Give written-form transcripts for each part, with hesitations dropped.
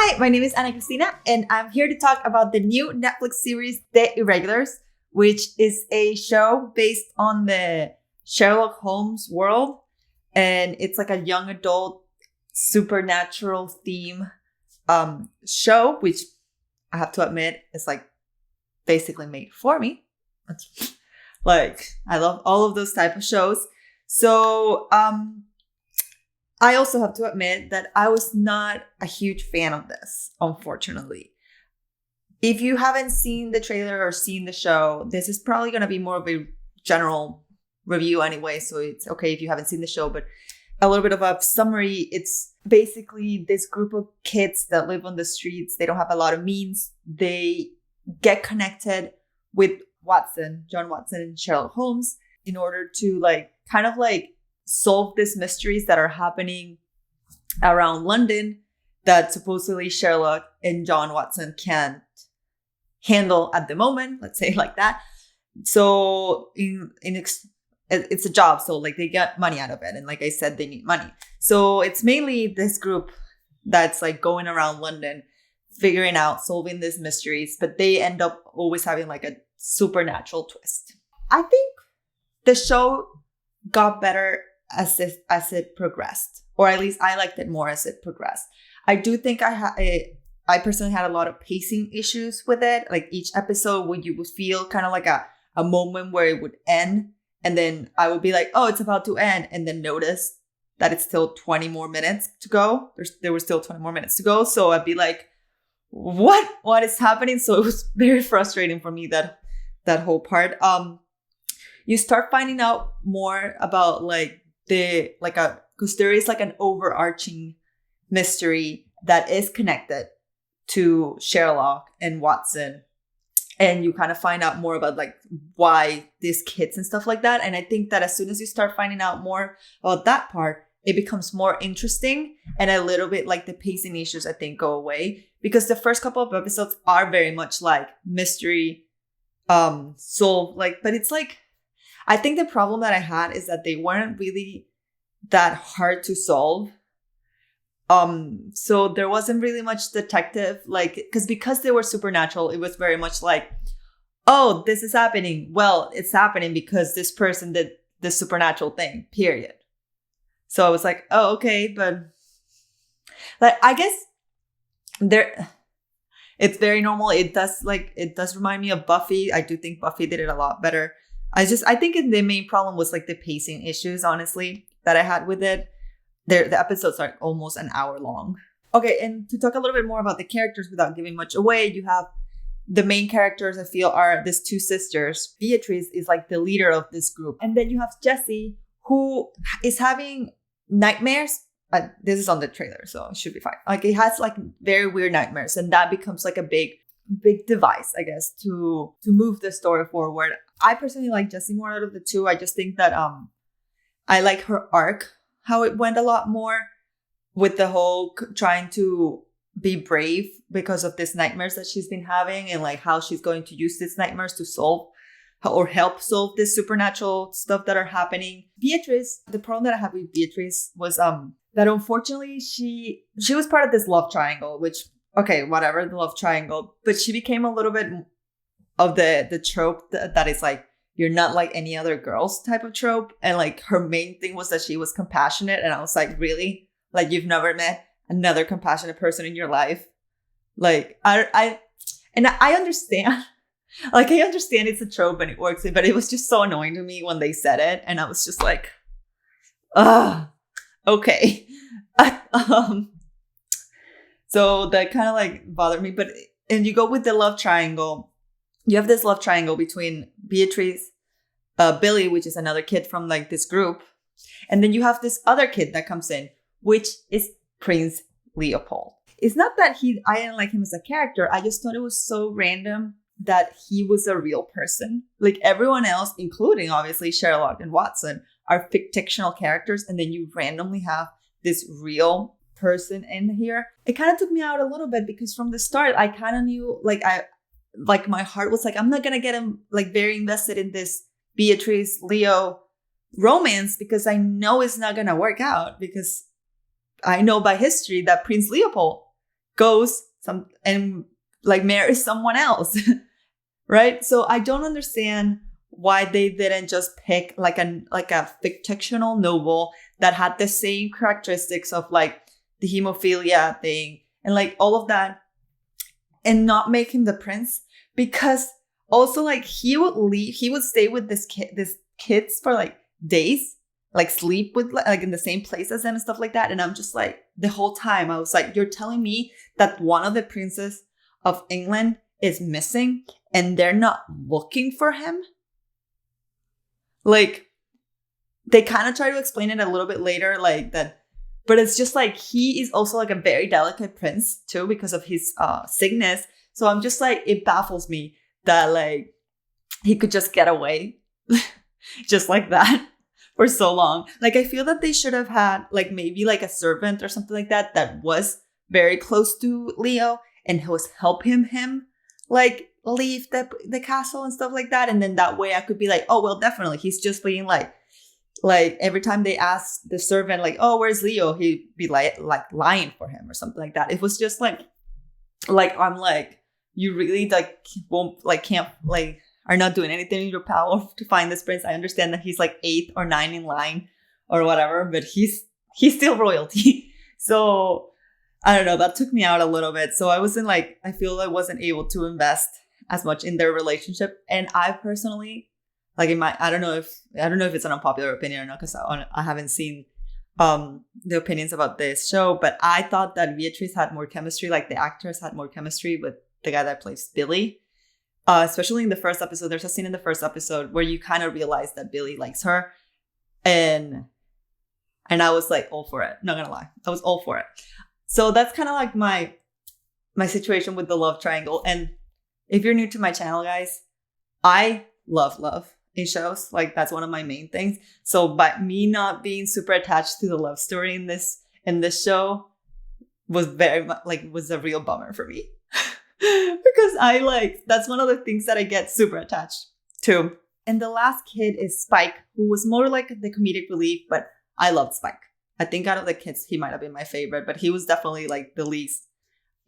Hi, my name is Ana Cristina, and I'm here to talk about the new Netflix series, The Irregulars, which is a show based on the Sherlock Holmes world. And it's like a young adult supernatural theme show, which I have to admit is like basically made for me. Like, I love all of those type of shows. So, I also have to admit that I was not a huge fan of this, unfortunately. If you haven't seen the trailer or seen the show, this is probably going to be more of a general review anyway, so it's okay if you haven't seen the show, but a little bit of a summary. It's basically this group of kids that live on the streets. They don't have a lot of means. They get connected with John Watson and Sherlock Holmes in order to solve these mysteries that are happening around London that supposedly Sherlock and John Watson can't handle at the moment. Let's say it like that. So it's a job. So like they get money out of it. And like I said, they need money. So it's mainly this group that's like going around London, figuring out, solving these mysteries, but they end up always having like a supernatural twist. I think the show got better as it progressed, or at least I liked it more as it progressed. I do think I personally had a lot of pacing issues with it. Like each episode, when you would feel kind of like a moment where it would end, and then I would be like, oh, it's about to end, and then notice that it's still 20 more minutes to go. There were still 20 more minutes to go. So I'd be like, what is happening? So it was very frustrating for me, that whole part. You start finding out more about because there is like an overarching mystery that is connected to Sherlock and Watson. And you kind of find out more about like why these kids and stuff like that. And I think that as soon as you start finding out more about that part, it becomes more interesting, and a little bit like the pacing issues, I think, go away, because the first couple of episodes are very much like mystery, solve, like, but it's like, I think the problem that I had is that they weren't really that hard to solve. So there wasn't really much detective, like, because they were supernatural, it was very much like, oh, this is happening. Well, it's happening because this person did this supernatural thing, period. So I was like, oh, okay, but like, I guess it's very normal. It does remind me of Buffy. I do think Buffy did it a lot better. I think the main problem was like the pacing issues, honestly, that I had with it. The episodes are almost an hour long. Okay, and to talk a little bit more about the characters without giving much away, you have the main characters, I feel, are these two sisters. Beatrice is like the leader of this group. And then you have Jesse, who is having nightmares. This is on the trailer, so it should be fine. Like, he has like very weird nightmares, and that becomes like a big device, I guess, to move the story forward. I personally like Jessie more out of the two. I just think that I like her arc, how it went a lot more with the whole trying to be brave because of these nightmares that she's been having, and like how she's going to use these nightmares to solve or help solve this supernatural stuff that are happening. Beatrice, the problem that I had with Beatrice was that unfortunately she was part of this love triangle, which, okay, whatever, the love triangle, but she became a little bit of the trope that is like, you're not like any other girls type of trope. And like her main thing was that she was compassionate. And I was like, really? Like, you've never met another compassionate person in your life? Like, I understand. Like, I understand it's a trope and it works, but it was just so annoying to me when they said it. And I was just like, okay. So that kind of like bothered me. And you go with the love triangle. You have this love triangle between Beatrice, Billy, which is another kid from like this group. And then you have this other kid that comes in, which is Prince Leopold. It's not that I didn't like him as a character. I just thought it was so random that he was a real person. Like, everyone else, including obviously Sherlock and Watson, are fictional characters. And then you randomly have this real person in here. It kind of took me out a little bit, because from the start, I kind of knew, like my heart was like, I'm not going to get him like very invested in this Beatrice Leo romance, because I know it's not going to work out, because I know by history that Prince Leopold goes and like marries someone else. Right? So I don't understand why they didn't just pick like a fictional noble that had the same characteristics of like the hemophilia thing and like all of that, and not make him the prince. Because also like he would stay with this kids for like days, like sleep with like in the same place as them and stuff like that. And I'm just like, the whole time I was like, you're telling me that one of the princes of England is missing and they're not looking for him? Like, they kind of try to explain it a little bit later, like that, but it's just like, he is also like a very delicate prince too because of his sickness. So I'm just like, it baffles me that like he could just get away just like that for so long. Like, I feel that they should have had like maybe like a servant or something like that that was very close to Leo and was helping him like leave the castle and stuff like that. And then that way I could be like, oh, well, definitely he's just being like every time they ask the servant like, oh, where's Leo, he'd be like lying for him or something like that. It was just like I'm like, you really like won't like can't like are not doing anything in your power to find this prince. I understand that he's like 8 or 9 in line or whatever, but he's still royalty. So I don't know, that took me out a little bit. So I wasn't like, I feel I wasn't able to invest as much in their relationship. And I personally, like I don't know if it's an unpopular opinion or not, because I haven't seen the opinions about this show, but I thought that Beatrice had more chemistry, like the actress had more chemistry with the guy that plays Billy. Especially in the first episode, there's a scene in the first episode where you kind of realize that Billy likes her. And I was like all for it. Not gonna lie. I was all for it. So that's kind of like my situation with the love triangle. And if you're new to my channel, guys, I love in shows. Like, that's one of my main things. So by me not being super attached to the love story in this show was very much like, was a real bummer for me. Because I like, that's one of the things that I get super attached to. And the last kid is Spike, who was more like the comedic relief, but I loved Spike. I think out of the kids, he might have been my favorite, but he was definitely like the least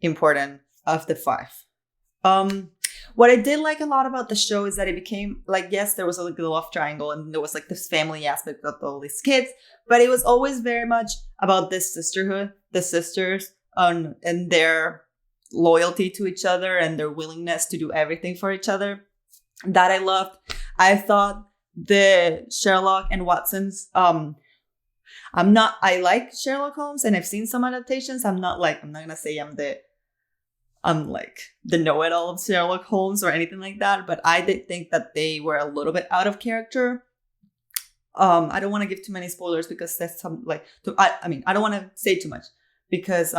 important of the 5. What I did like a lot about the show is that it became like, yes, there was like a love triangle and there was like this family aspect of all these kids, but it was always very much about this sisterhood, the sisters, and their loyalty to each other and their willingness to do everything for each other. That I loved. I thought the Sherlock and Watson's, I like Sherlock Holmes and I've seen some adaptations. I'm not gonna say I'm like the know-it-all of Sherlock Holmes or anything like that, but I did think that they were a little bit out of character. I don't want to give too many spoilers because that's some like, I don't want to say too much because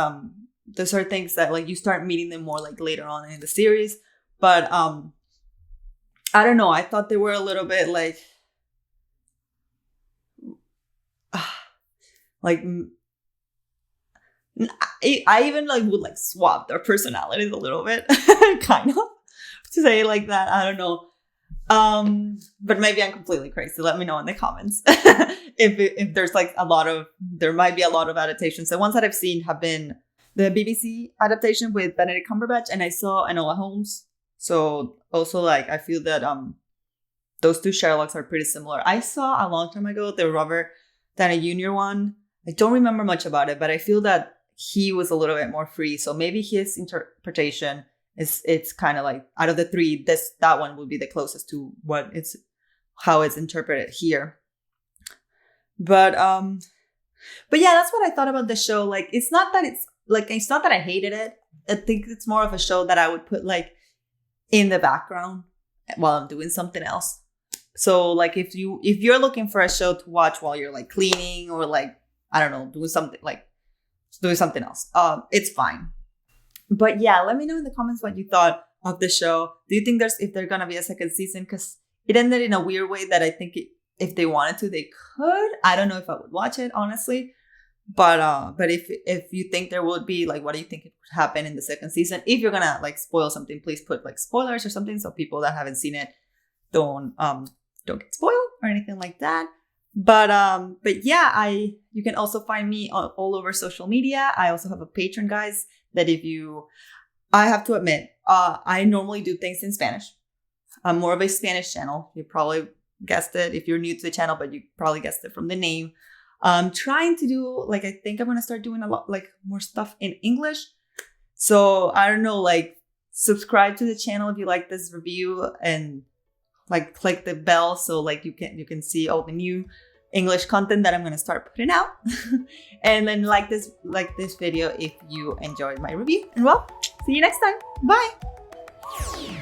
those are things that like you start meeting them more like later on in the series. But I don't know. I thought they were a little bit like I even like would like swap their personalities a little bit, kind of, to say it like that. I don't know. But maybe I'm completely crazy. Let me know in the comments if there's like there might be a lot of adaptations. The ones that I've seen have been the BBC adaptation with Benedict Cumberbatch, and I saw Enola Holmes. So also like I feel that those two Sherlocks are pretty similar. I saw a long time ago the Robert Downey Jr. one. I don't remember much about it, but I feel that he was a little bit more free. So maybe his interpretation it's kind of like out of the 3, that one would be the closest to how it's interpreted here. But yeah, that's what I thought about the show. Like, it's not that I hated it. I think it's more of a show that I would put like in the background while I'm doing something else. So like if you're looking for a show to watch while you're like cleaning or like, I don't know, doing something else, it's fine. But yeah, let me know in the comments what you thought of the show. Do you think if there's gonna be a second season? Because it ended in a weird way that I think if they wanted to, they could. I don't know if I would watch it, honestly. But if you think there would be, like, what do you think it would happen in the second season? If you're gonna like spoil something, please put like spoilers or something so people that haven't seen it don't get spoiled or anything like that. But yeah, you can also find me all over social media. I also have a Patreon, guys, that I have to admit, I normally do things in Spanish. I'm more of a Spanish channel. You probably guessed it if you're new to the channel, but you probably guessed it from the name. I'm trying to do, like, I think I'm going to start doing a lot, like, more stuff in English. So I don't know, like, subscribe to the channel if you like this review, and like click the bell so like you can see all the new English content that I'm going to start putting out. And then like this video if you enjoyed my review. And well, see you next time. Bye.